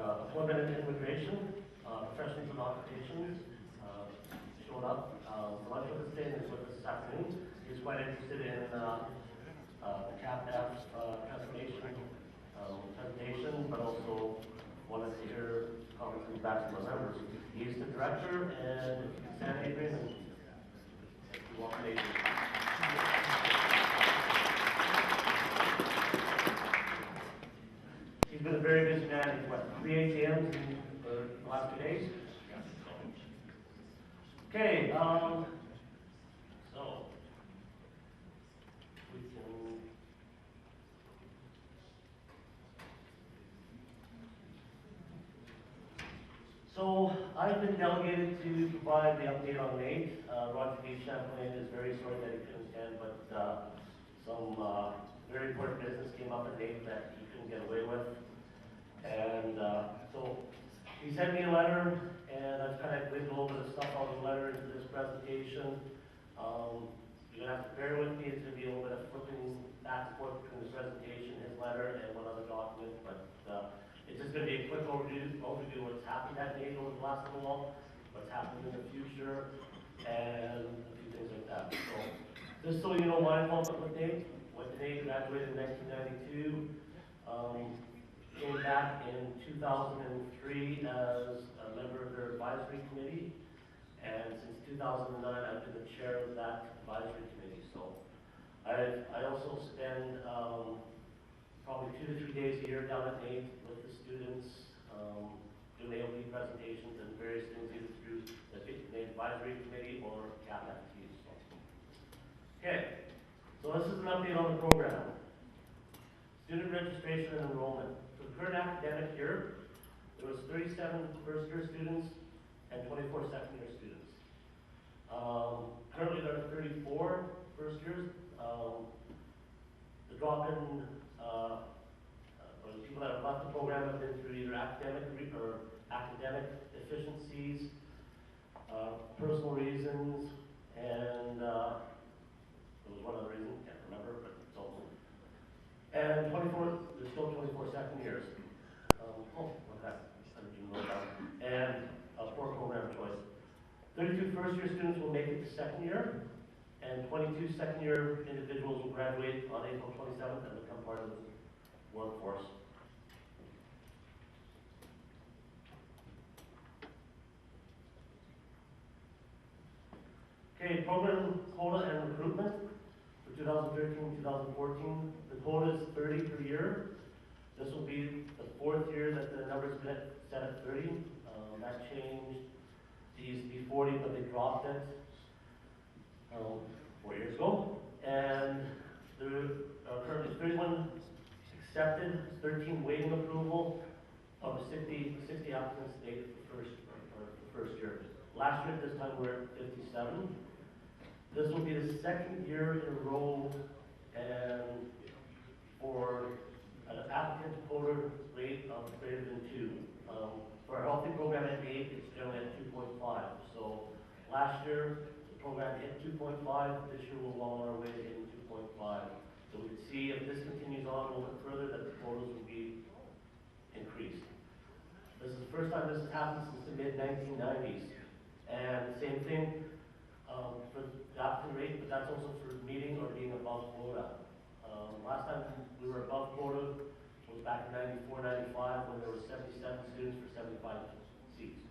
employment and immigration, professionals and occupations, showed up. For lunch with us today and is with us this afternoon. He's quite interested in the CAPFT transformation presentation, but also wanted to hear comments from back from the members. He's the director, and if you can stand, Adrian, and if you want Adrian. He's been a very busy man. He's what, 3 AGMs in the last 2 days? Okay, so we can. So I've been delegated to provide the update on Nate. Roger D. Champlain is very sorry that he couldn't attend, but some very important business came up at Nate that he couldn't get away with. And so he sent me a letter, and I've kind of wiggled over the stuff on the letter into this presentation. You're going to have to bear with me. It's going to be a little bit of flipping back and forth between this presentation, his letter, and one other document. But it's just going to be a quick overview of what's happened that day over the last little while, what's happening in the future, and a few things like that. So just so you know my involvement with Nate, Nate graduated in 1992. Came back in 2003 as a member of their advisory committee, and since 2009 I've been the chair of that advisory committee. So I also spend probably 2 to 3 days a year down at Nate with the students, doing AOP presentations and various things either through the Nate advisory committee or CAPFT. So. Okay, so this is an update on the program. Student registration and enrollment. For the current academic year, there was 37 first-year students and 24 second-year students. Currently, there are 34 first-years. The drop-in, or the people that have left the program have been through either academic deficiencies, personal reasons, and there was one other reason, can't remember, but it's also. And 24, there's still 24 second years. What's that? I didn't even know about. And poor program choice. 32 first year students will make it to second year, and 22 second year individuals will graduate on April 27th and become part of the workforce. Okay, program quota and recruitment. 2013-2014, the quota is 30 per year. This will be the 4th year that the numbers been set at 30. That changed. It used to be 40, but they dropped it 4 years ago. And there are currently 31 accepted, 13 waiting approval of the 60 applicants dated for the first year. Last year at this time we were at 57. This will be the 2nd year in a row, and for an applicant quota rate of greater than 2. For a healthy program at 8, it's generally at 2.5. So last year, the program hit 2.5. This year, we're well on our way to hitting 2.5. So we can see if this continues on a little bit further, that the quotas will be increased. This is the first time this has happened since the mid-1990s. And the same thing for the applicant rate, but that's also for meeting or being above quota. Last time we were above quota was back in 94, 95 when there were 77 students for 75 seats.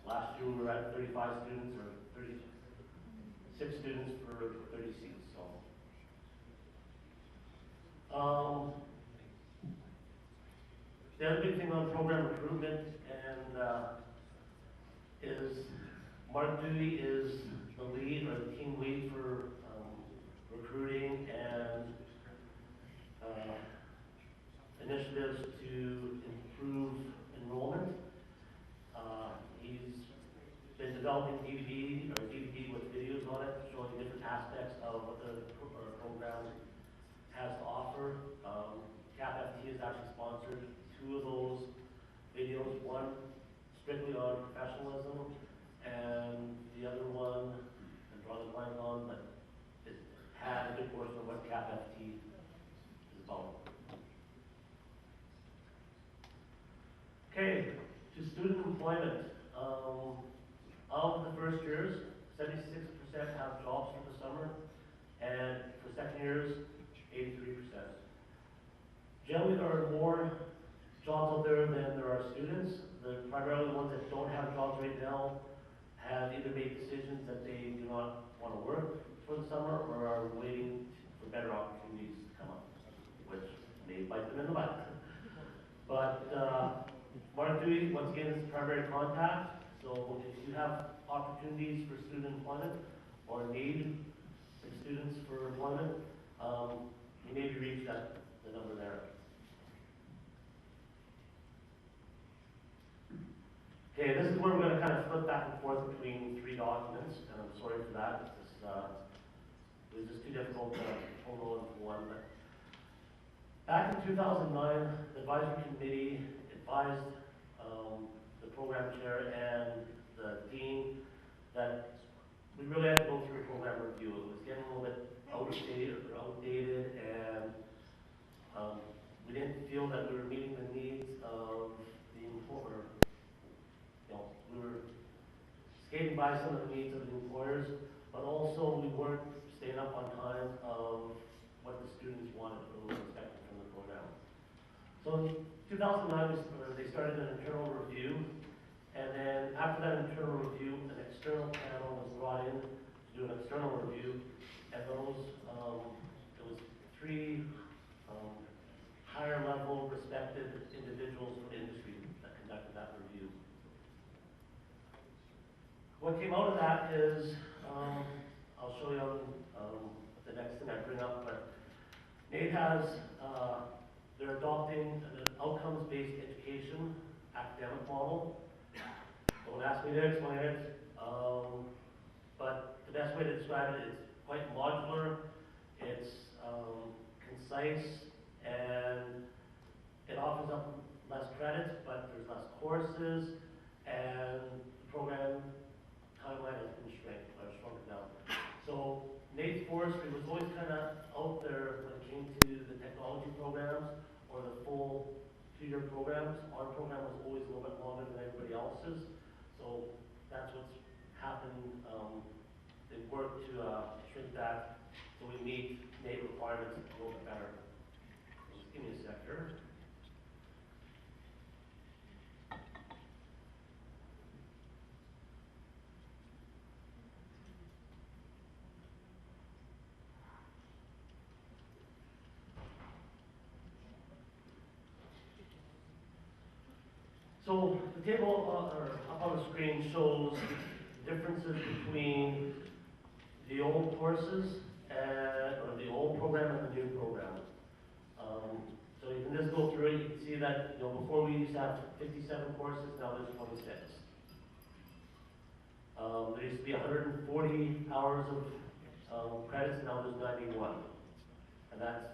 Last year we were at 35 students or 36 students for 30 seats. So, the other big thing on program recruitment and is Mark Dewey is the lead or the team lead for recruiting and initiatives to improve enrollment. He's been developing DVD with videos on it, showing different aspects of what the program has to offer. CAPFT has actually sponsored 2 of those videos, one strictly on professionalism, and the other one, I'm drawing a blank on, but it had a good portion of what CAPFT is about. employment, of the first years, 76% have jobs for the summer, and for second years, 83%. Generally, there are more jobs out there than there are students. The primarily ones that don't have jobs right now have either made decisions that they do not want to work for the summer or are waiting for better opportunities to come up, which may bite them in the butt. But Mark Dewey, once again, is primary contact. So if you have opportunities for student employment or need for students for employment, you may be reached at the number there. Okay, this is where we're going to kind of flip back and forth between three documents, and I'm sorry for that. It was just too difficult to hold on to one. But back in 2009, the advisory committee advised the program chair and the dean that we really had to go through a program review. It was getting a little bit outdated, and we didn't feel that we were meeting the needs of the employer. We were skating by some of the needs of the employers, but also we weren't staying up on time of what the students wanted or were expecting from the program. So in 2009, they started an internal review, and then after that internal review, an external panel was brought in to do an external review, and those, it was three higher level respected individuals from industry that conducted that review. What came out of that is, I'll show you on the next thing I bring up, but Nate has, they're adopting an outcomes-based education academic model. Don't ask me to explain it, but the best way to describe it is quite modular, it's concise, and it offers up less credits, but there's less courses, and the program timeline has been shrunk down. So Nate Forrester was always kind of out there when it came to the technology programs or the full two-year programs. Our program was always a little bit longer than everybody else's. So that's what's happened. They worked to shrink that so we meet Nate requirements a little bit better. Just give me a sec here. So the table up on the screen shows differences between the old courses or the old program and the new program. So you can just go through it. You can see that before we used to have 57 courses, now there's 26. There used to be 140 hours of credits, now there's 91, and that's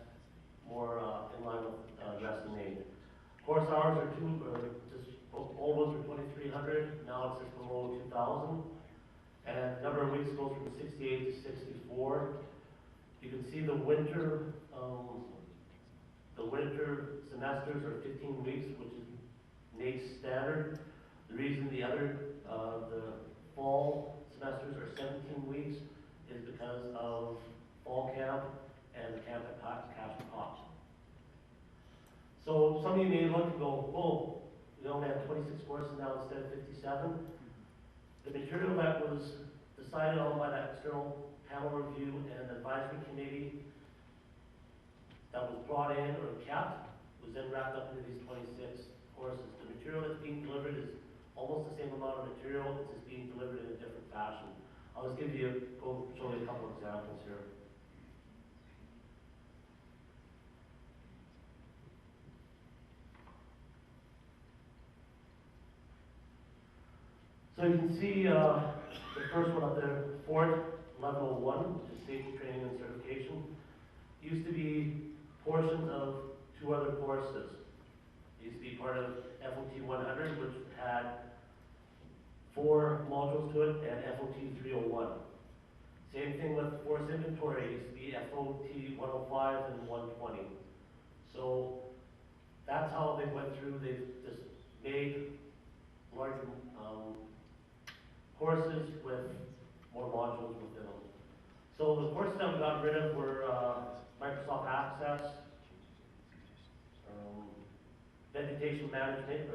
more in line with the rest of the name. Course hours are old ones were 2,300, now it's just below 2,000. And the number of weeks goes from 68 to 64. You can see the winter semesters are 15 weeks, which is Nate's standard. The reason the fall semesters are 17 weeks is because of fall camp and the camp at CAPFT. So some of you may look and go, whoa, we only have 26 courses now instead of 57. The material that was decided on by that external panel review and advisory committee that was brought in or kept was then wrapped up into these 26 courses. The material that's being delivered is almost the same amount of material, it's just being delivered in a different fashion. I'll just show you a couple of examples here. So you can see the first one up there, Fort Level 1, which is safety training and certification. Used to be portions of two other courses. It used to be part of FOT 100, which had 4 modules to it, and FOT 301. Same thing with force inventory. It used to be FOT 105 and 120. So that's how they went through. They've just made larger courses with more modules within them. So the courses that we got rid of were Microsoft Access, vegetation management,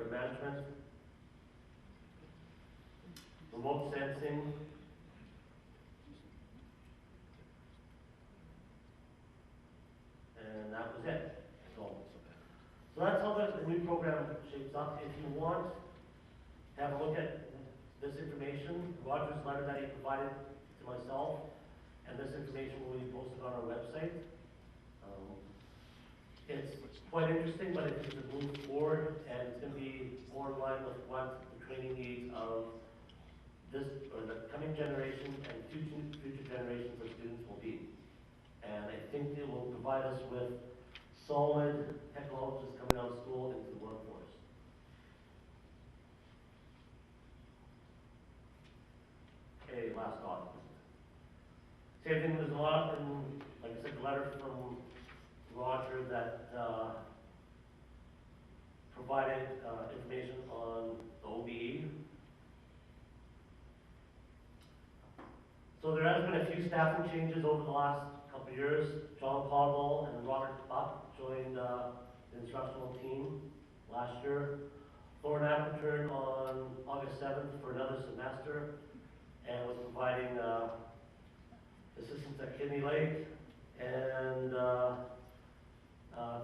remote sensing, and that was it. So that's how the new program shapes up. If you want to have a look at this information, Roger's letter that he provided to myself, and this information will be posted on our website. It's quite interesting, but it's a move forward, and it's going to be more in line with what the training needs of this, or the coming generation and future generations of students will be. And I think it will provide us with solid technologists coming out of school into the workforce. Okay, last thought. Same thing, there's a lot, and like I said, the letter from Roger that provided information on the OBE. So there has been a few staffing changes over the last couple of years. John Caldwell and Robert Buck joined the instructional team last year. Lauren App returned on August 7th for another semester and was providing assistance at Kidney Lake. And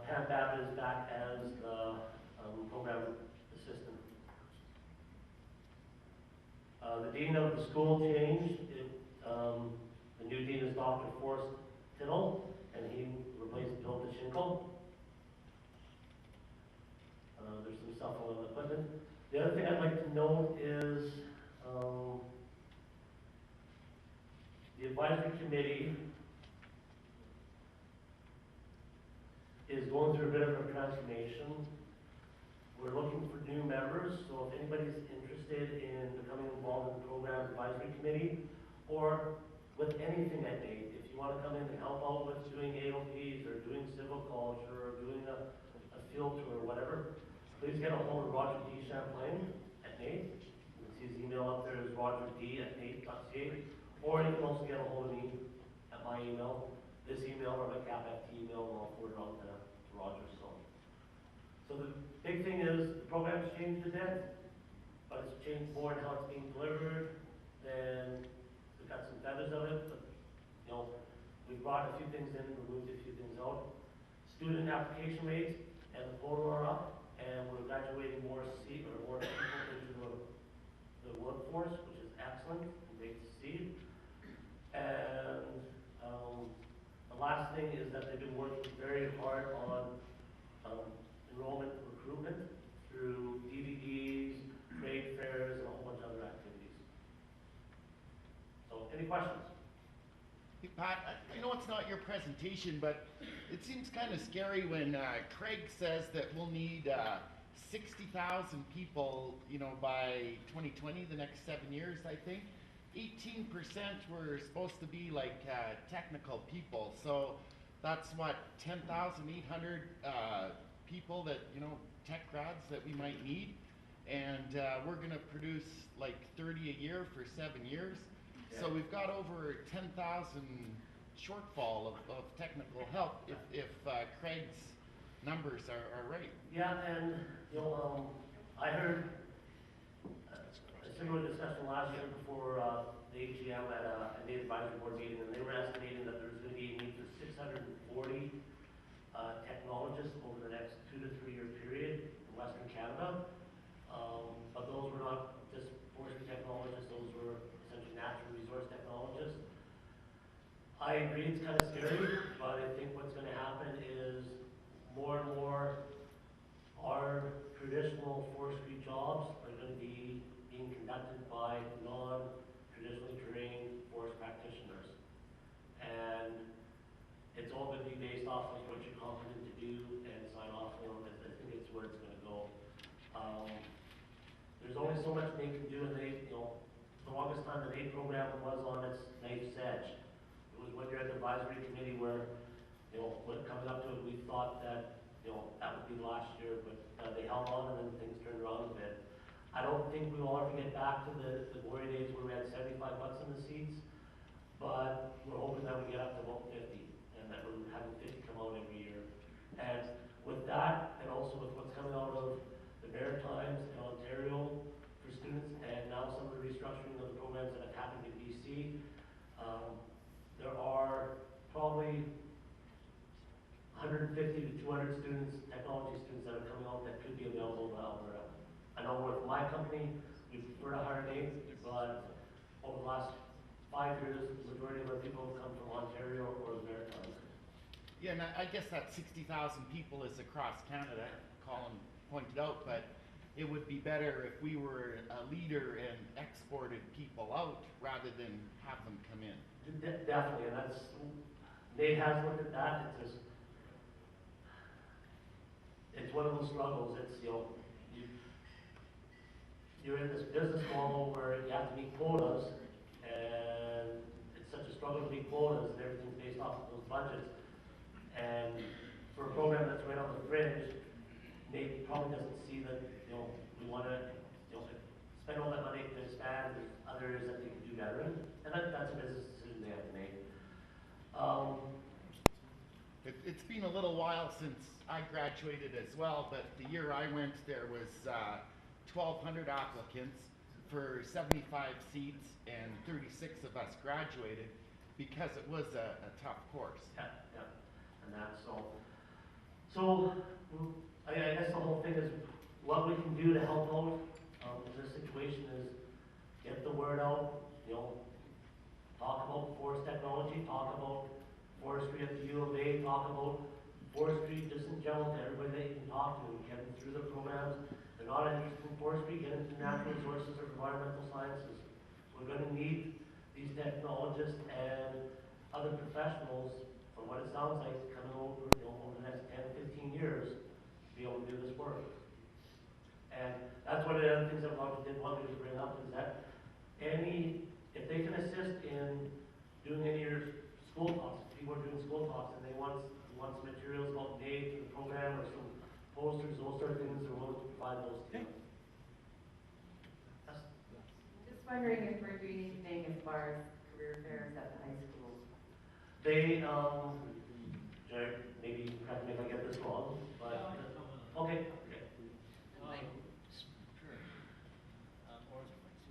Pam Babbitt is back as the program assistant. The dean of the school changed. The new dean is Dr. Forrest Tittle, and he replaced Bill DeShinkle. There's some stuff on the equipment. The other thing I'd like to note is the advisory committee is going through a bit of a transformation. We're looking for new members, so if anybody's interested in becoming involved in the program advisory committee, or with anything at NAIT, if you want to come in and help out with doing AOPs or doing civil culture or doing a field tour or whatever, please get a hold of Roger D. Champlain at NAIT. You can see his email up there is rogerd@nait.ca, or you can also get a hold of me at my email, this email or my CAPFT email, and I'll forward it on to Roger. So the big thing is the program's changed a bit, but it's changed more in how it's being delivered. Then we've got some feathers of it, but you know, we brought a few things in, removed a few things out. Student application rates and the quota are up, and we're graduating more people into the workforce, which is excellent and great to see. And the last thing is that they've been working very hard on enrollment recruitment through DVDs, trade fairs, and a whole bunch of other activities. So, any questions? Hey Pat, I know it's not your presentation, but it seems kind of scary when Craig says that we'll need 60,000 people, you know, by 2020, the next 7 years, I think. 18% were supposed to be like technical people, so that's what, 10,800 people that, you know, tech grads that we might need, and we're going to produce like 30 a year for 7 years. Yeah. So we've got over 10,000 shortfall of technical help if Craig's numbers are right. Yeah, and you know, I heard a similar discussion last year before the AGM at a NAIT advisory board meeting, and they were estimating that there's going to be a need for 640 technologists over the next 2 to 3 year period in Western Canada. But those were not just forestry technologists, those were essentially natural resource technologists. I agree it's kind of scary, but I think what's going to happen is more and more our traditional forestry jobs are going to be being conducted by non-traditionally trained forest practitioners. And it's all going to be based off of what you're competent to do and sign off on. I think it's where it's going to go. There's only so much they can do, and they, you know, the longest time the NAIT program was on its knife's edge. It was when you're at the advisory committee where, you know, when coming up to it, we thought that, you know, that would be last year, but they held on and then things turned around a bit. I don't think we will ever get back to the glory days where we had 75 bucks in the seats, but we're hoping that we get up to about 50, and that we're having 50 come out every year. And with that, and also with what's coming out of the Maritimes and Ontario for students, and now some of the restructuring of the programs that have happened in BC, there are probably 150 to 200 students, technology students that are coming out that could be available to Alberta. I know with my company, we prefer to hire Nate, but over the last 5 years, the majority of our people have come from Ontario or the Maritimes. Yeah, and I guess that 60,000 people is across Canada, Colin pointed out, but it would be better if we were a leader and exported people out rather than have them come in. Definitely, and that's, Nate has looked at that. It's one of those struggles. It's, you're in this business model where you have to meet quotas, and it's such a struggle to meet quotas, and everything's based off of those budgets. And for a program that's right on the fringe, Nate probably doesn't see that, we want to, spend all that money to expand. There's other areas that they can do better in, and that's a business decision they have to make. It's been a little while since I graduated as well, but the year I went, there was 1,200 applicants for 75 seats, and 36 of us graduated because it was a tough course. Yeah, and that's so I guess the whole thing is what we can do to help out in this situation is get the word out, talk about forest technology, talk about forestry at the U of A, talk about forestry just in general to everybody that you can talk to, get them through the programs. They're not interested in forestry, get into natural resources or environmental sciences. We're going to need these technologists and other professionals, from what it sounds like, coming over, over the next 10, 15 years, to be able to do this work. And that's one of the other things that Roger did want me to bring up is that if they can assist in doing any of your school talks, if people are doing school talks and they want some materials about Nate and the program or some posters, those sort of things, they're willing to provide those to you. Just wondering if we're doing anything as far as career fairs at the high schools. They, Jared, maybe you correct me if I get this wrong, but, okay.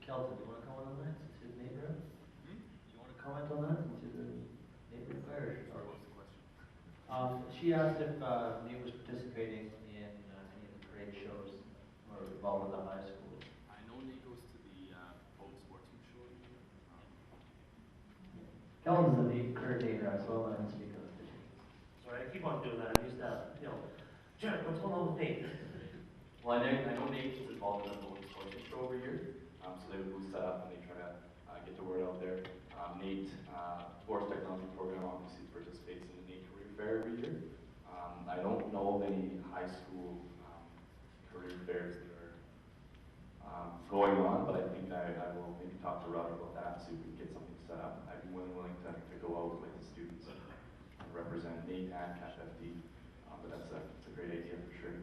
Kelvin, do you want to comment on that to the neighbor? Do you want to comment on that to the neighbor? Sorry, what was the question? She asked if Nate was participating in any of the parade shows or involved with the high school. I know Nate goes to the boat sportsman show. Kelvin's the current neighbor, so I'll let him speak on it. Sorry, I keep on doing that. I'm used to, Jared, what's going on with Nate? Well, I know Nate's involved in the boat sportsman show every year. So they would boost that up and they try to get the word out there. Nate, Forest Technology Program obviously participates in the Nate Career Fair every year. I don't know of any high school career fairs that are going on, but I think I will maybe talk to Roger about that and see if we can get something set up. I'd be willing to go out with the students and represent Nate and CAPFT, but that's a great idea for sure.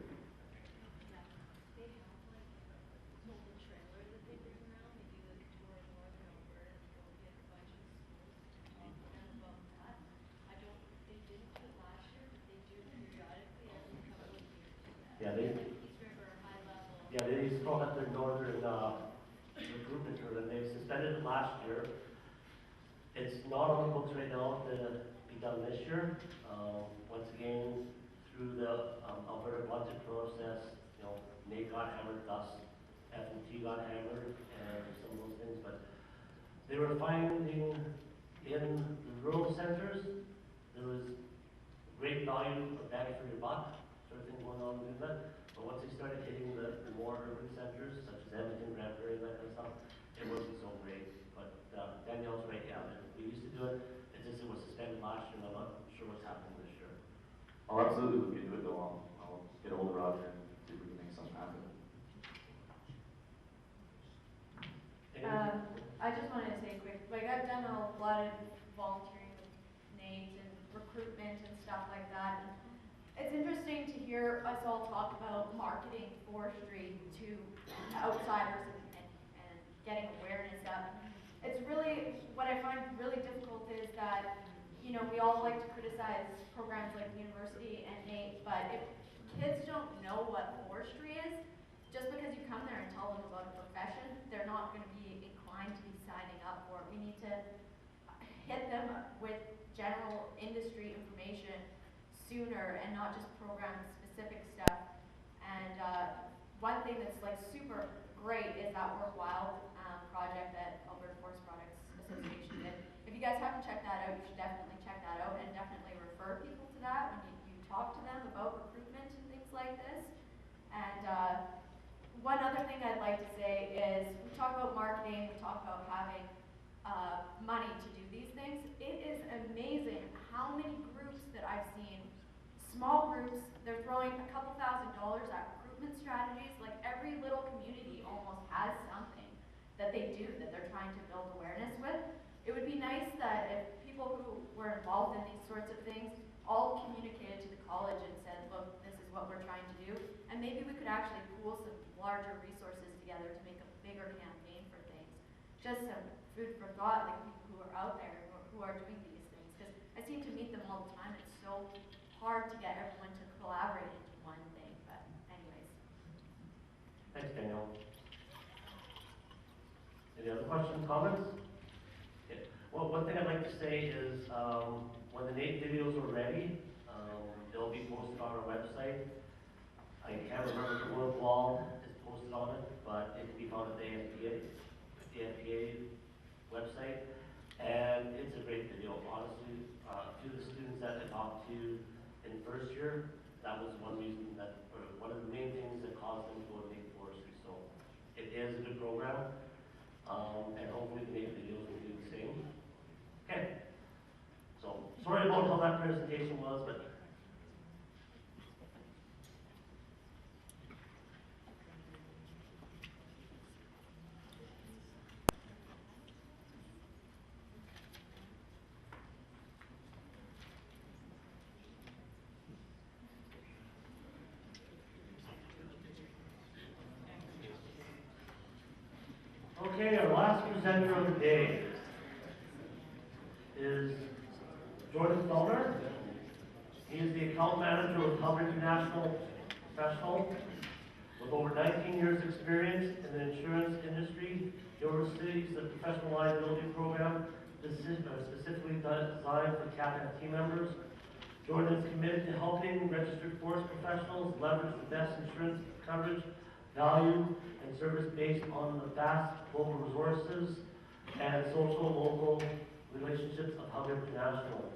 They still have their northern recruitment tour that they suspended it last year. It's not on the books right now to be done this year. Once again, through the Alberta budget process, Nate got hammered, thus F&T got hammered, and some of those things. But they were finding in the rural centers, there was great value for bang for your buck, sort of thing going on with that. But once they started hitting the more urban centers, such as Edmonton, Brantford, that kind of stuff, it wasn't so great. But Danielle's right, we used to do it. It's just it was suspended last year, and I'm not sure what's happening this year. I'll absolutely look into it though. I'll get a hold of Roger and see if we can make something happen. I just wanted to say quick, I've done a lot of volunteering with Nate and recruitment and stuff like that. And It's interesting to hear us all talk about marketing forestry to outsiders and getting awareness up. It's really, what I find really difficult is that, you know, we all like to criticize programs like the university and NAIT, but if kids don't know what forestry is, just because you come there and tell them about a profession, they're not going to be inclined to be signing up for it. We need to hit them with general industry information sooner and not just program specific stuff. And one thing that's like super great is that Worthwhile project that Alberta Forest Products Association did. If you guys haven't checked that out, you should definitely check that out and definitely refer people to that when you talk to them about recruitment and things like this. And one other thing I'd like to say is we talk about marketing, we talk about having money to do these things. It is amazing how many groups that I've seen, small groups, they're throwing a couple $1,000s at recruitment strategies. Like every little community almost has something that they do that they're trying to build awareness with. It would be nice that if people who were involved in these sorts of things all communicated to the college and said, look, this is what we're trying to do, and maybe we could actually pool some larger resources together to make a bigger campaign for things. Just some food for thought, like people who are out there who are doing these things, because I seem to meet them all the time. It's so hard to get everyone to collaborate into one thing, but anyways. Thanks, Danielle. Any other questions, comments? Okay. Well, one thing I'd like to say is when the NAIT videos are ready, they'll be posted on our website. I can't remember if the word wall is posted on it, but it can be found at the FPA website. And it's a great video, honestly. To the students that I talked to in first year, that was one reason that, or one of the main things that caused them to go to NAIT forestry. So it is a good program. And hopefully the NAIT videos will do the same. Okay. So sorry about how that presentation was, but okay, our last presenter of the day is Jordan Felder. He is the account manager with Hub International Professional. With over 19 years experience in the insurance industry, he oversees the professional liability program specifically designed for CAPFT members. Jordan is committed to helping registered forest professionals leverage the best insurance coverage, value, and service based on the vast global resources and social local relationships of Hub International.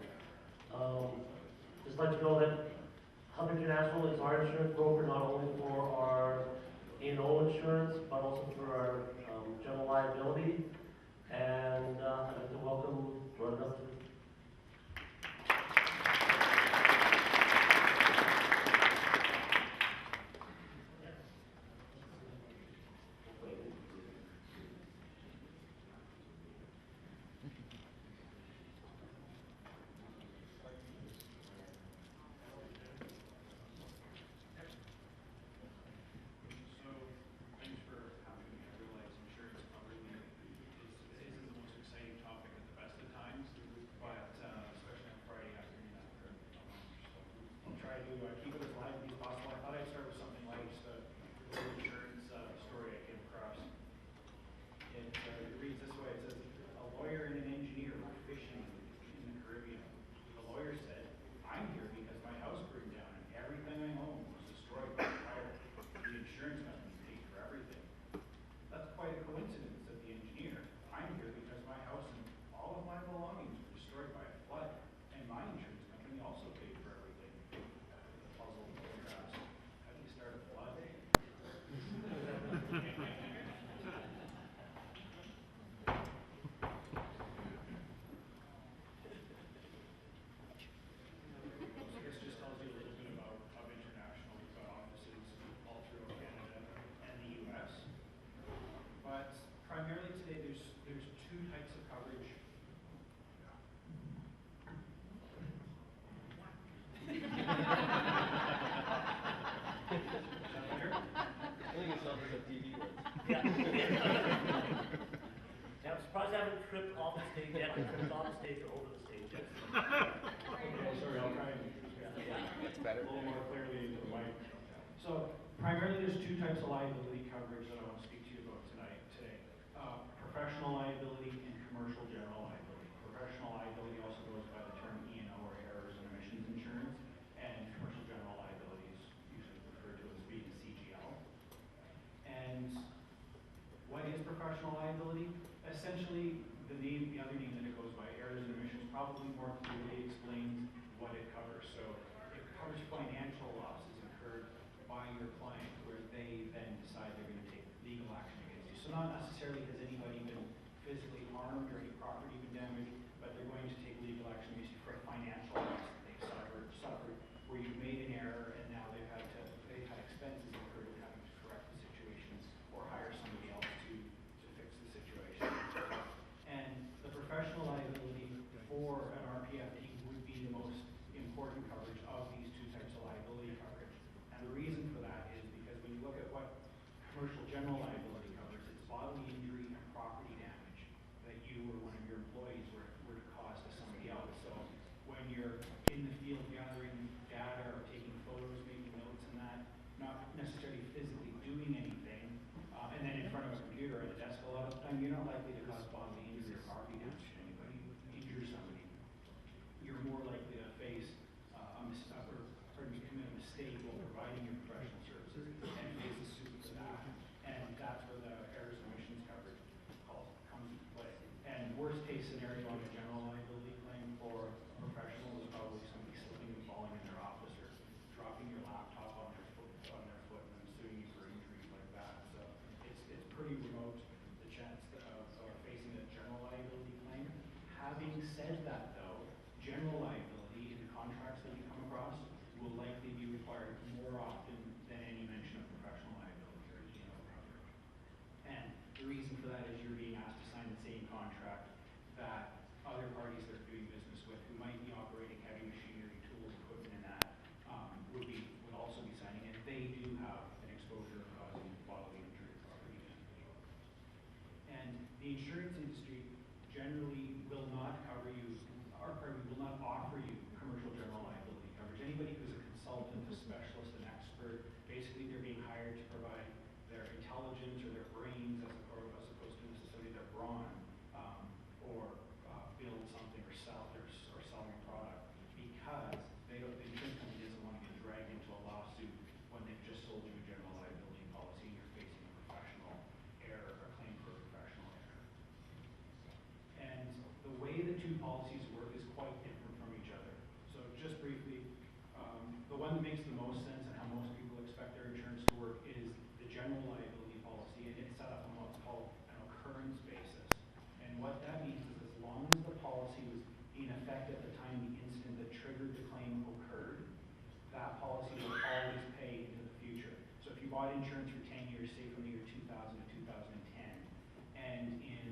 Just let you know that Hub International is our insurance broker not only for our A&O insurance, but also for our general liability. And I'd like to welcome Jordan up to keep it as lively as possible. I thought I'd start with something light, just a little insurance story I came across. It reads this way. It says, a lawyer and an engineer were fishing in the Caribbean. The lawyer said, I'm here because my house burned down and everything I own was destroyed by fire. The insurance company paid for everything. That's quite a coincidence, said the engineer. I'm here because my house and all of my belongings were destroyed by a flood, and my insurance company also paid for everything. The haven't tripped off the stage yet, I tripped off the stage or over the stage yet. Okay, sorry, I'll try and That's better. a little more clearly into the mic. So primarily, there's two types of liability coverage that I want to speak to you about today. Professional liability and commercial general liability. Professional liability also goes by the term E&O, or errors and emissions insurance, and commercial general liability is usually referred to as being CGL. And what is professional liability? Essentially, the other name that it goes by, errors and emissions, probably more clearly explains what it covers. So it covers financial losses incurred by your client, where they then decide they're going to take legal action against you. So not necessarily has anybody been physically harmed or any property been damaged, but they're going to take legal action against you for a financial loss that they've suffered, where you've made an error and now they've had expenses incurred in having to correct the situation or hire somebody else to fix the situation. And the professional liability for an RPFT would be the most important coverage of these two types of liability coverage. And the reason for that is because when you look at what commercial general liability covers, it's bodily injury and property damage that you or one of your employees were to cause to somebody else. So when you're in the field gathering data or taking photos, making notes and that, not necessarily physically doing anything, and then in front of a computer at a desk a lot of the time, you're not likely to cause bodily injury or property damage to anybody, injure somebody. You're more likely to face commit a mistake while providing your professional services and face a suit for that. And that's where the errors and omissions coverage comes into play. And worst case scenario on a general liability claim for a professional is probably somebody slipping and falling in their office or dropping your laptop on their foot and then suing you for injuries like that. So it's pretty remote, the chance of facing a general liability claim. Having said that though, general liability in the contracts that you come across will likely be required more often than any mention of professional liability or E&O coverage. And the reason for that is you're being asked to sign the same contract that other parties that are doing business with, who might be operating heavy machinery, tools, equipment, and that would also be signing, and they do have an exposure of causing bodily injury or property damage. And the insurance industry generally will not cover you, will not offer you commercial general liability coverage. Anybody who's a consultant, a specialist, an expert, basically they're being hired to provide their intelligence or their brains as opposed to necessarily their brawn, or build something or selling a product, because the insurance company doesn't want to get dragged into a lawsuit when they've just sold you a general liability policy and you're facing a professional error, a claim for a professional error. And the way the two policies work is quite different from each other. So just briefly, the one that makes the most sense and how most people expect their insurance to work is the general liability policy, and it's set up on what's called an occurrence basis. And what that means is as long as the policy was in effect at the time the incident that triggered the claim occurred, that policy will always pay into the future. So if you bought insurance for 10 years, say from the year 2000 to 2010, and in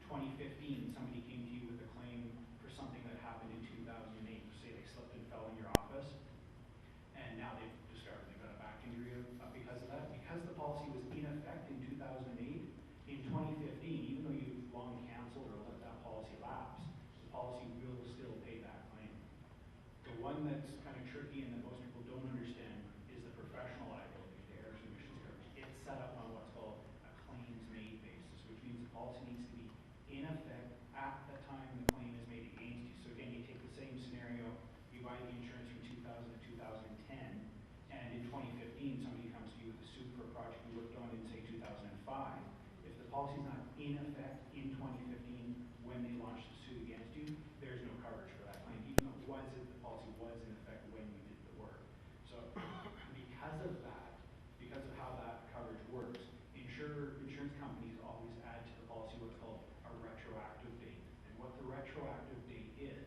2015 somebody came to you with a claim for something that happened in 2008, say they slipped and fell in your office, and now they've discovered they've got a back injury because of that, because the policy was in effect in 2008, in 2015, even though you long canceled or let that policy lapse, the policy will still pay that claim. The one that's kind of tricky and that most people don't understand is the professional liability, the errors and omissions coverage. It's set up on what's called a claims made basis, which means the policy needs to be in effect at the time the claim is made against you. So again, you take the same scenario, you buy the insurance from 2000 to 2010, and in 2015 somebody comes to you with a suit for a project you worked on in say 2005. If the policy is not in effect in 2015 when they launched the suit against you, there's no coverage for that claim, even though the policy was in effect when you did the work. So because of that, because of how that coverage works, insurance companies always add to the policy what's called a retroactive date. And what the retroactive date is,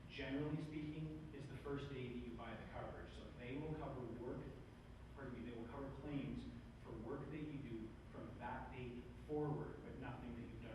generally speaking, is the first day that you buy the coverage. So they will cover claims for work that you do from that date forward, but nothing that you've done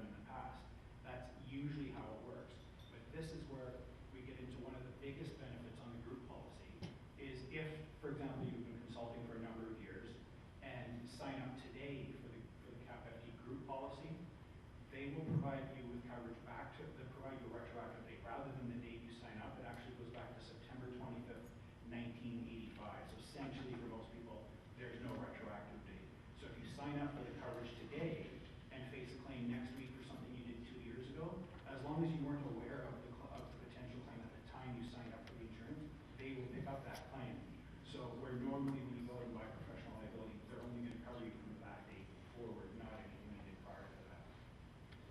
essentially for most people, there's no retroactive date. So if you sign up for the coverage today and face a claim next week for something you did 2 years ago, as long as you weren't aware of the potential claim at the time you signed up for the insurance, they will pick up that claim. So where normally when you go and buy professional liability, they're only going to cover you from that date forward, not anything you did prior to that.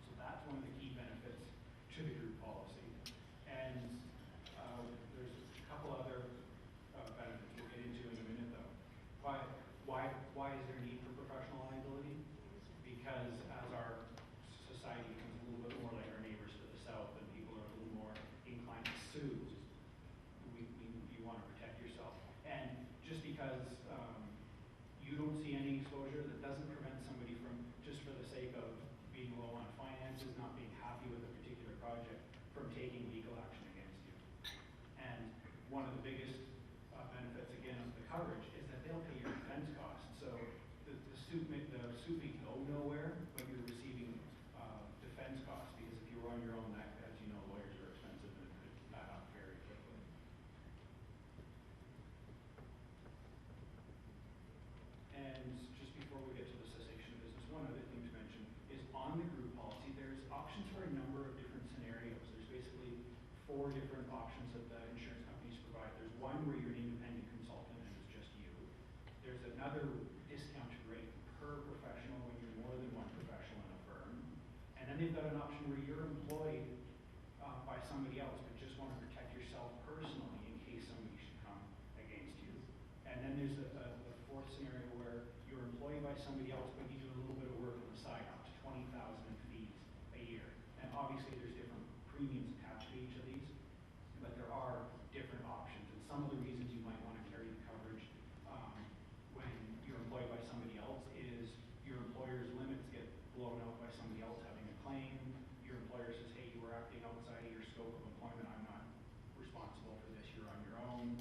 So that's one of the key benefits to the group policy. And there's a couple other benefits we'll get into in a minute though. Why is there a need for professional liability? Because as our society becomes a little bit more like our neighbors to the south and people are a little more inclined to sue, you want to protect yourself. And just because you don't see any exposure, that doesn't prevent somebody from, just for the sake of being low on finances, not being happy with a particular project, from taking legal action against you. And one of the biggest benefits, again, of the coverage is that they'll pay your defense costs. So the suit may go nowhere, but you're receiving defense costs, because if you were on your own, that, as you know, lawyers are expensive and could add up very quickly. And just before we get to the cessation of business, one other thing to mention is on the group policy, there's options for a number of different scenarios. There's basically 4 different options that the insurance companies provide. There's one where you're an independent consultant and it's just you. There's another discounted rate per professional when you're more than one professional in a firm. And then they've got an option where you're employed by somebody else, but just want to protect yourself personally in case somebody should come against you. And then there's the 4th scenario where you're employed by somebody else, but you do a little bit of work on the side, up to $20,000 in fees a year. And obviously there's different premiums attached to each of these, but there are different options. And some of the reasons you might want to carry the coverage when you're employed by somebody else is your employer's limits get blown out by somebody else having a claim. Your employer says, hey, you were acting outside of your scope of employment. I'm not responsible for this. You're on your own.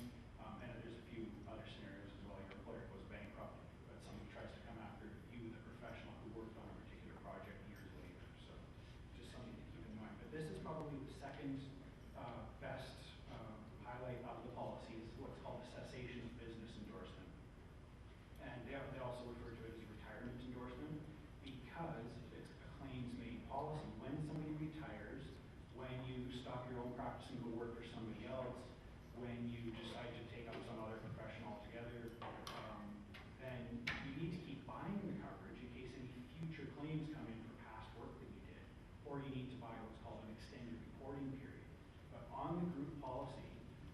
And there's a few other scenarios as well. Your employer goes bankrupt, but somebody tries to come after you, the professional who worked on a particular project years later. So just something to keep in mind. But this is probably the second best highlight of the policy is what's called the cessation of business endorsement. And they also refer to it as a retirement endorsement because it's a claims-made policy. When somebody retires, when you stop your own practice and go work for somebody else, when you decide to take up some other profession altogether, then you need to keep buying the coverage in case any future claims come in for past work that you did. Or you need to buy what's called an extended reporting period. But on the group policy,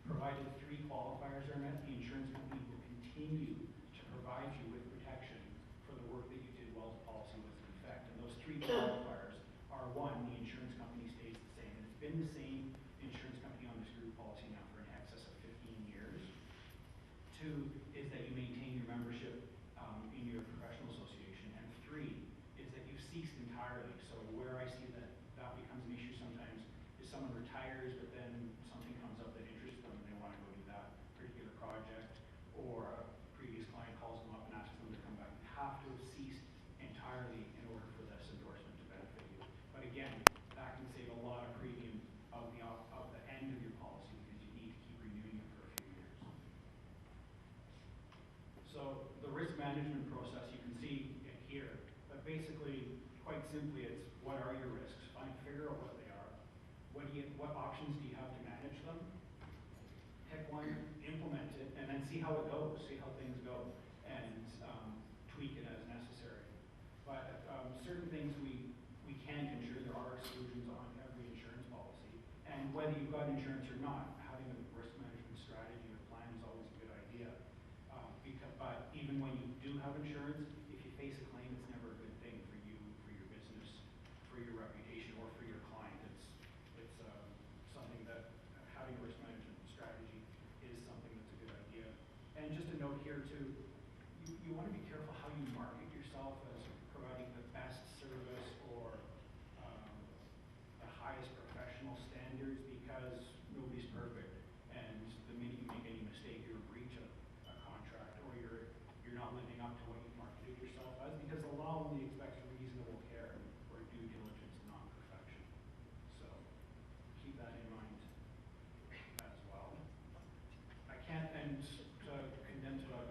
provided 3 qualifiers are met, the insurance company will continue to provide you with protection for the work that you did while the policy was in effect. And those 3 qualifiers are: 1, the insurance company stays the same. And it's been the same insurance company on this group policy now for in excess of 15 years. 2 is that you maintain your membership in your professional association. And 3 is that you've ceased entirely. So where I see that becomes an issue sometimes is someone retires, but then something comes up that interests them and they want to go do that particular project, or a previous client calls them up and asks them to come back. You have to have ceased entirely in order for this endorsement to benefit you. But again, that can save a lot of premium of the end of your policy because you need to keep renewing it for a few years. So the risk management process, you can see it here, but basically, quite simply, it's what are your risks? Figure out what they are. What options do you have to manage them? Pick one, implement it, and then see how it goes, see how things go, and tweak it as necessary. But certain things we can't insure. There are exclusions on every insurance policy. And whether you've got insurance or not, having a risk management strategy or plan is always a good idea. But even when you do have insurance, if you face a claim, it's never a good thing for you, for your business, for your reputation, or for your client. It's something that having a risk management strategy is something that's a good idea. And just a note here too, you want to be careful how you market yourself as providing the best service or the highest professional standards, because nobody's perfect. And the minute you make any mistake, you're a breach of a contract, or you're not living up to what you've marketed yourself as, because the law only expects reasonable care or due diligence, not perfection. So keep that in mind as well. I can't, and to condense what I've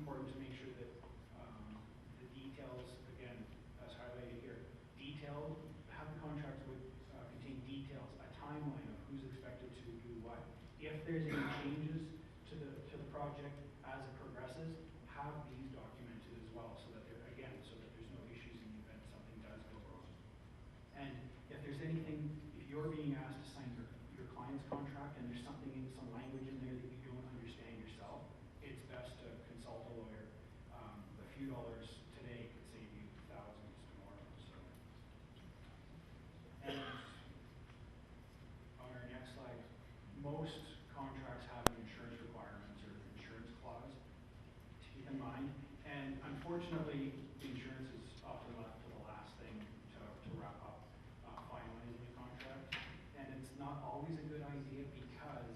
important to make sure that, the details, again, as highlighted here, detailed, have the contracts with, contain details, a timeline of who's expected to do what. If there's any changes to the project as it progresses, have these documented as well, so that there, again, so that there's no issues in the event something does go wrong. And if there's anything, if you're being asked to sign your client's contract and there's something in some language in there that you don't understand yourself, it's best to consult a lawyer. A few dollars today could save you thousands tomorrow, so. And on our next slide, most contracts have an insurance requirements or insurance clause to keep in mind. And unfortunately, the insurance is often left to the last thing to wrap up finalizing a contract. And it's not always a good idea because,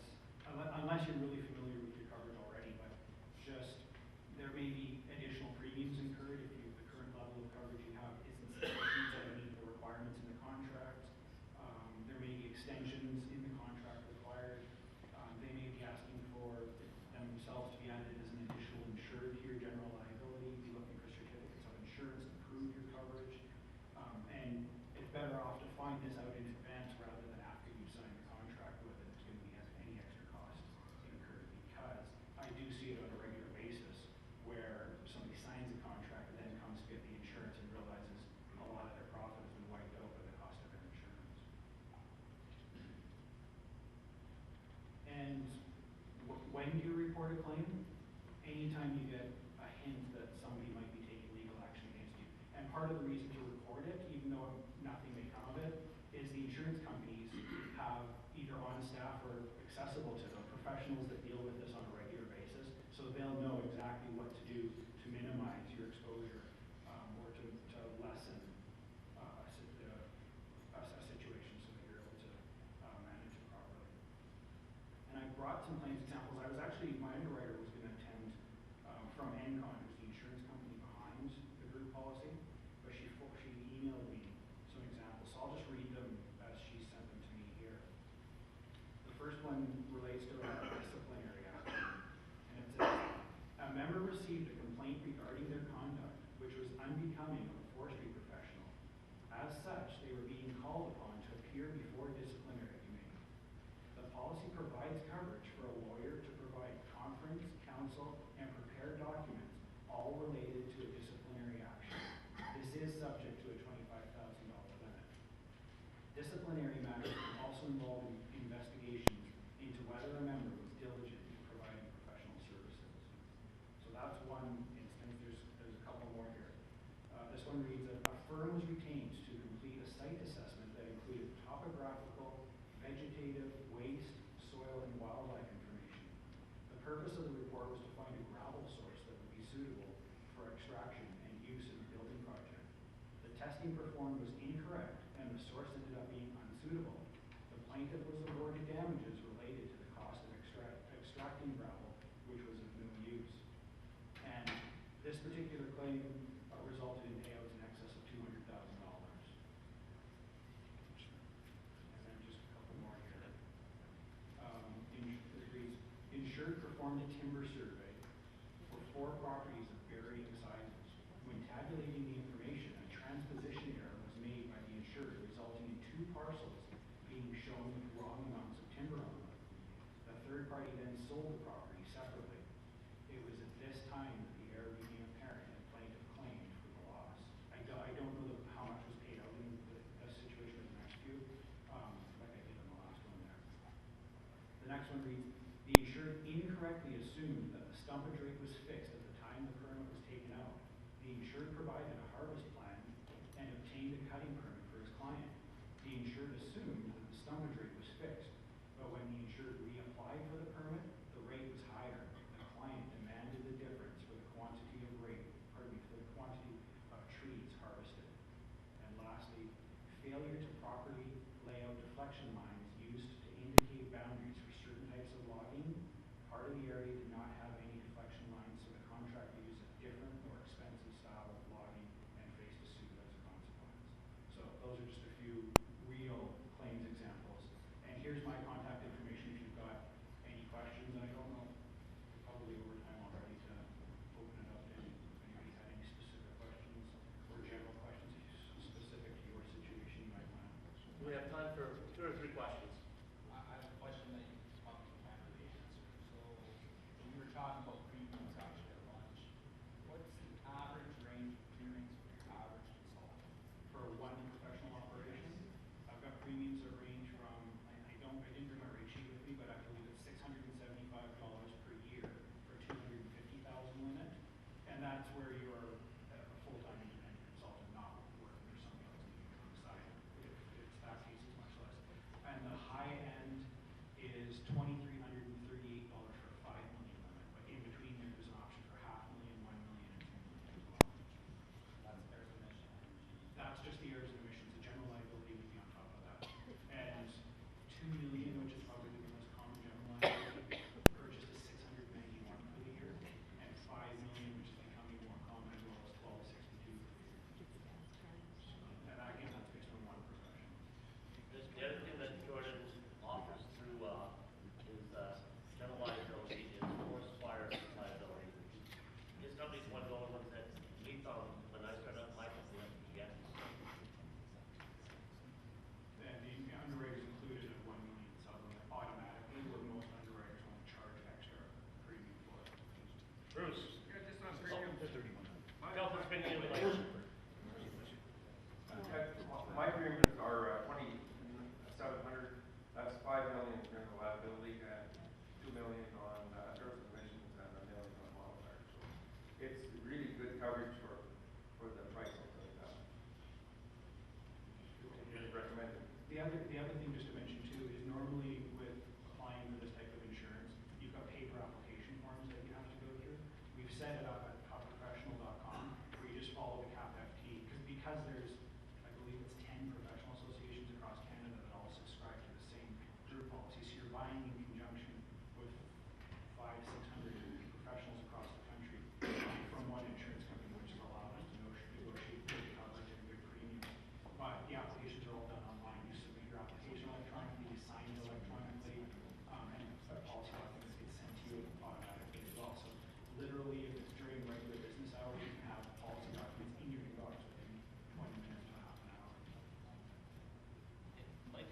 unless you're really familiar with your coverage already, but just, there may be additional premiums incurred if the current level of coverage you have isn't sufficient to meet the requirements in the contract. There may be extensions in the contract required. They may be asking for themselves to be added as an additional insured to your general liability, be looking for certificates of insurance to prove your coverage. And it's better off to find this out in advance rather than after you sign the contract with it. It's going to be any extra cost incurred, because I do see it on a regular basis where somebody signs a contract and then comes to get the insurance and realizes a lot of their profit has been wiped out by the cost of their insurance. And when do you report a claim? Anytime you get a hint that somebody might be taking legal action against you. And part of the reason to report it, even though nothing may come of it, is the insurance companies have either on staff or accessible to them professionals that deal with this on a regular basis, so they'll know exactly what to do to minimize your exposure or to lessen a situation so that you're able to manage it properly. And I brought some claims examples. I was actually, my underwriter was going to attend from Encon, who's the insurance company behind the group policy, but she emailed me some examples. So I'll just read them as she sent them to me here. The first one relates to a disciplinary action, and it says, a member received a complaint regarding their conduct, which was unbecoming of a forestry professional. As such, they were being called upon to appear before a disciplinary committee. The policy provides coverage for a lawyer to provide conference, counsel, and prepare documents, all related to a disciplinary action. This is subject to a $25,000 limit. Disciplinary matters can also involve investigations into whether a member was diligent in providing professional services. So that's one instance. There's a couple more here. This one reads, a firm was retained to complete a site assessment that included topographical, vegetative, waste, soil, and wildlife information. The purpose of the report was to find a gravel source that would be suitable for extraction and use in the building project. The testing performed was incorrect, and the source ended up being unsuitable. The plaintiff was awarded damages related to the cost of extracting gravel, which was of no use. And this particular claim resulted in payouts in excess of $200,000. And then just a couple more here. It reads, insured performed a timber survey for 4 properties of varying sizes. When tabulating the information, a transposition error was made by the insured, resulting in 2 parcels being shown with wrong amounts of timber on them. The third party then sold the property separately. It was at this time that the error became apparent and plaintiff claimed for the loss. I don't know how much was paid out in the situation of the next few, like I did in the last one there. The next one reads, the insured incorrectly assumed that the stumpage rate was fixed at the time the permit was taken out. The insured provided a harvest plan and obtained a cutting permit for his client. The insured assumed that the stumpage rate was fixed, but when the insured reapplied for the permit, the rate was higher. The client demanded the difference for the quantity of trees harvested. And lastly, failure to properly lay out deflection lines used to indicate boundaries for certain types of logging. Part of the area did not have any deflection lines, so one of the only ones that we found when I started up my company, yeah. And the underwriters included at 1 million suddenly automatically, where most underwriters won't charge extra premium for it. Bruce. Yeah, just on premium. Tell us been in like. My premiums are 2,700. That's 5 million in general liability and 2 million on service emissions and 1 million on modifier. So it's really good coverage for the price of the really recommended. The other thing just to mention too is normally with applying for this type of insurance, you've got paper application forms that you have to go through. We've set it up at professional.com where you just follow the CAPFT because there's, I believe it's 10 professional associations across Canada that all subscribe to the same group policy. So you're buying in conjunction with 500-600 professionals across the country from one insurance company, which has allowed us to negotiate good coverage and good premiums. But the applications are all done online. You submit your application electronically, you sign it electronically, and a policy documents get sent to you automatically as well. So literally, if it's during regular business hours, you can have policy documents in your inbox within 20 minutes to half an hour. Mike?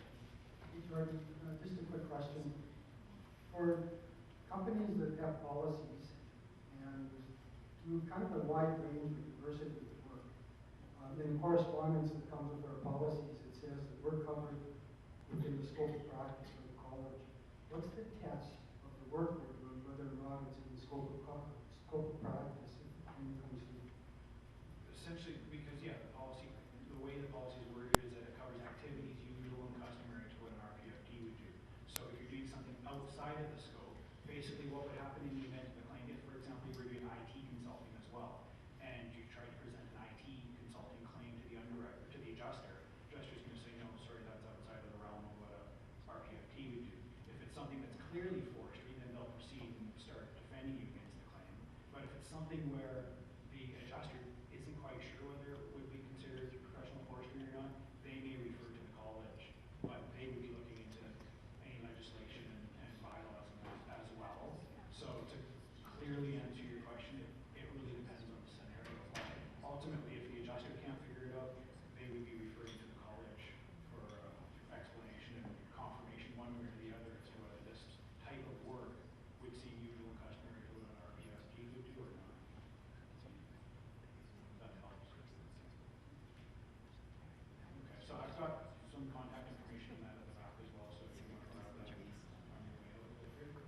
Hey, Jordan, just a quick question. For companies that have policies and do kind of a wide range of diversity of work, in correspondence that comes with our policies, it says that we're covered within the scope of practice of the college. What's the test of the work we're doing, whether or not it's in the scope of practice when it comes to? Essentially, because the way the policy is worded is that it covers activities usual and customary to what an RPFD would do. So if you're doing something outside of the scope, basically what would happen in the event of a claim, if for example you were doing IT consulting as well, and you tried to present an IT consulting claim to the underwriter, to the adjuster's going to say, no, sorry, that's outside of the realm of what a RPFT would do. If it's something that's clearly forestry, then they'll proceed and start defending you against the claim. But if it's something where the adjuster isn't quite sure whether it would be considered professional forestry or not, they may refer to the college, but they would be looking into any legislation and bylaws and that as well. So to clearly answer your question, it really depends on the scenario. But ultimately, if the adjuster can't figure it out, they would be referring to the college for explanation and confirmation one way or the other as to whether this type of work would seem usual and customary to what an RPFD would do or not. That helps. Okay, so I've got some contact information on that at the back as well, so if you want to grab that on your way out.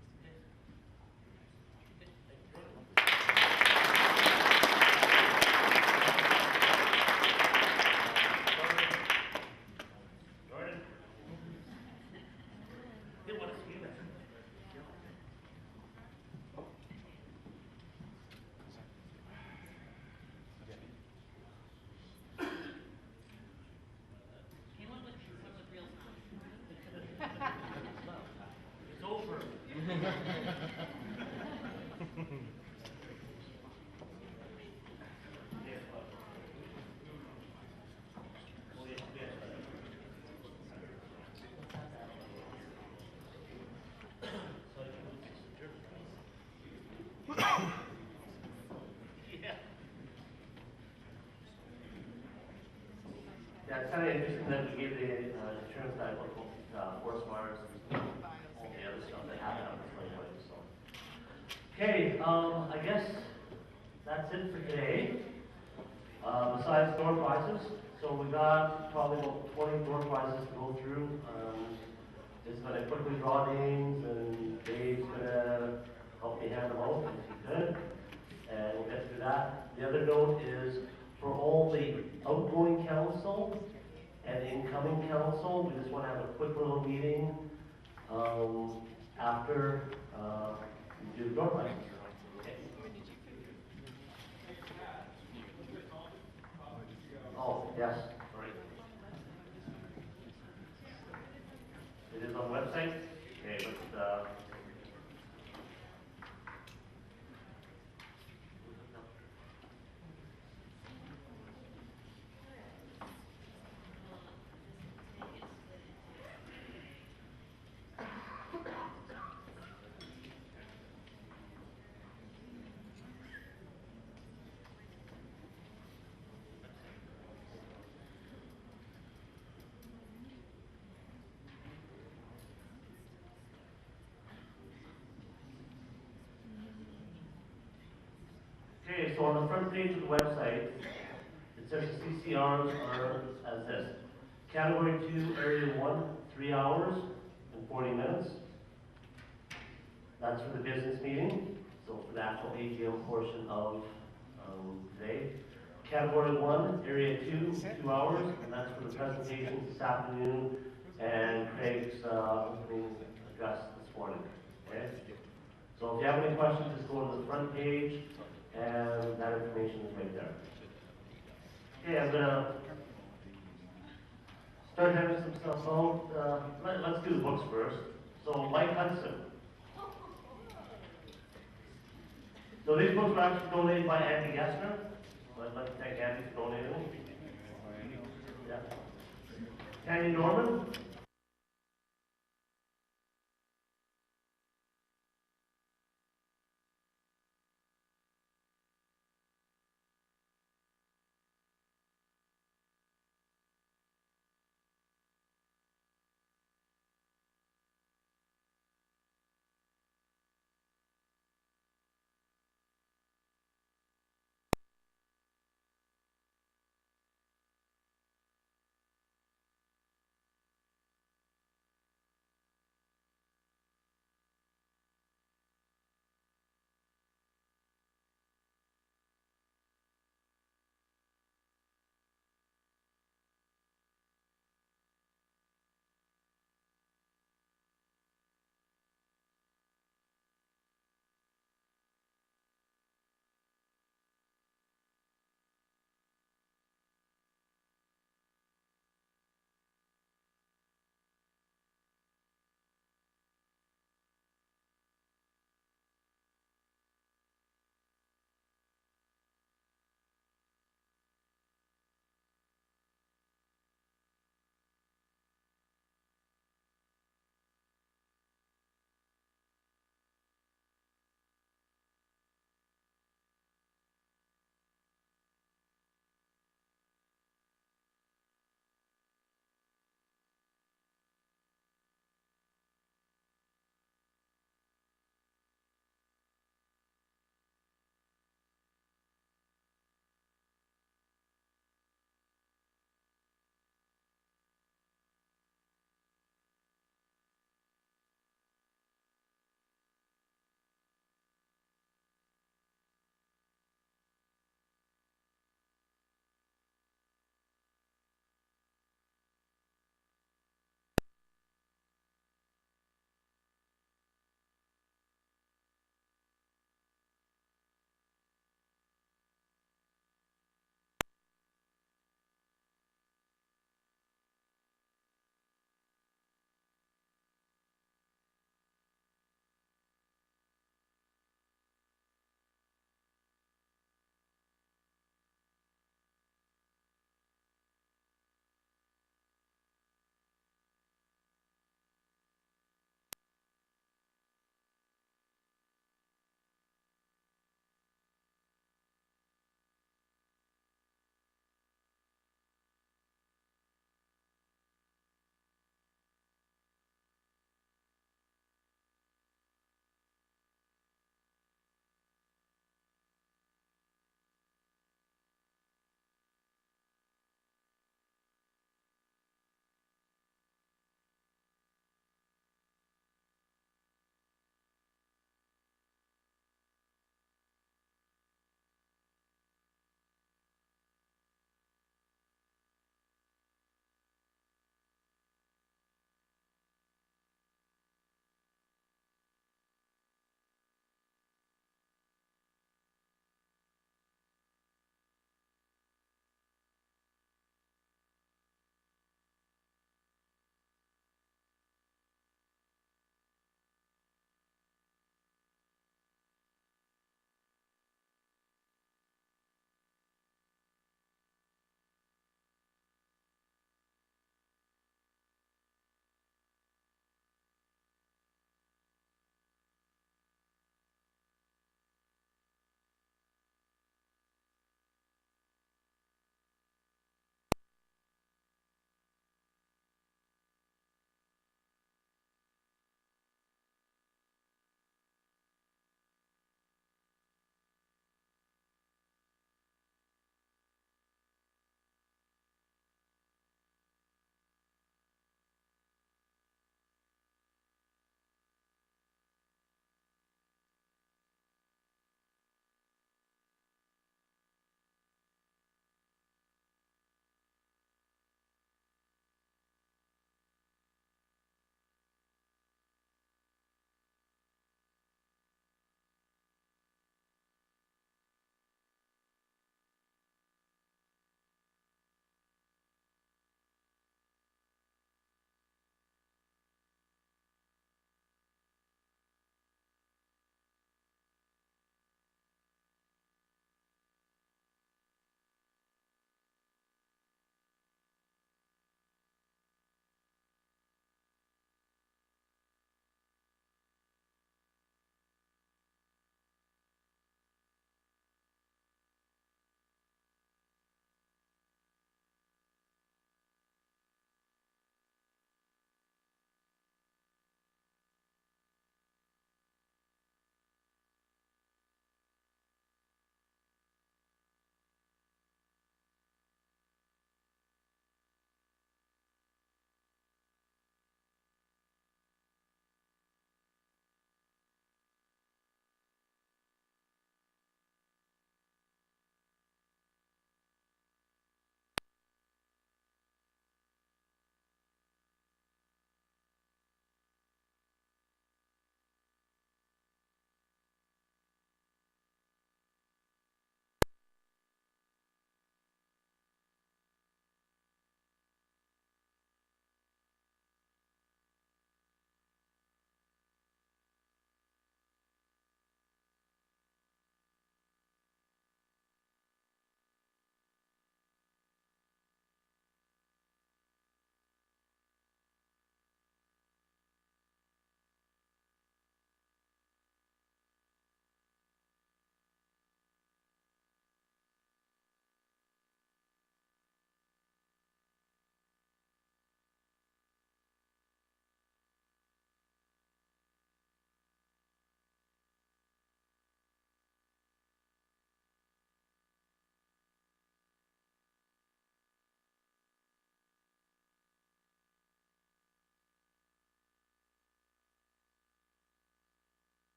Jordan? Didn't want to see that. It's over. Yes, but. Oh, yes, yes. Yeah. Yeah, it's kind of interesting that we gave the insurance guy forest fires and all the other stuff that happened on this way, so. Okay, I guess that's it for today. Besides door prizes, so we got probably about 20 door prizes to go through. Just gonna quickly draw names and Dave's gonna help me hand them out if he could. And we'll get through that. The other note is for all the outgoing council and incoming council, we just want to have a quick little meeting after we do the door prizes. Okay. Oh, yes, sorry. It is on the website? Okay, but Okay, so on the front page of the website, it says the CCRs are as this. Category 2, Area 1, 3 hours and 40 minutes. That's for the business meeting, so for the actual AGM portion of today. Category 1, Area 2, 2 hours, and that's for the presentations this afternoon and Craig's opening address this morning. Okay? So if you have any questions, just go to the front page, and that information is right there. Okay, I'm gonna start having some stuff out. Let's do the books first. So Mike Hudson. So these books were actually donated by Andy Gessner. So I'd like to thank Andy for donating them. Yeah. Andy Norman.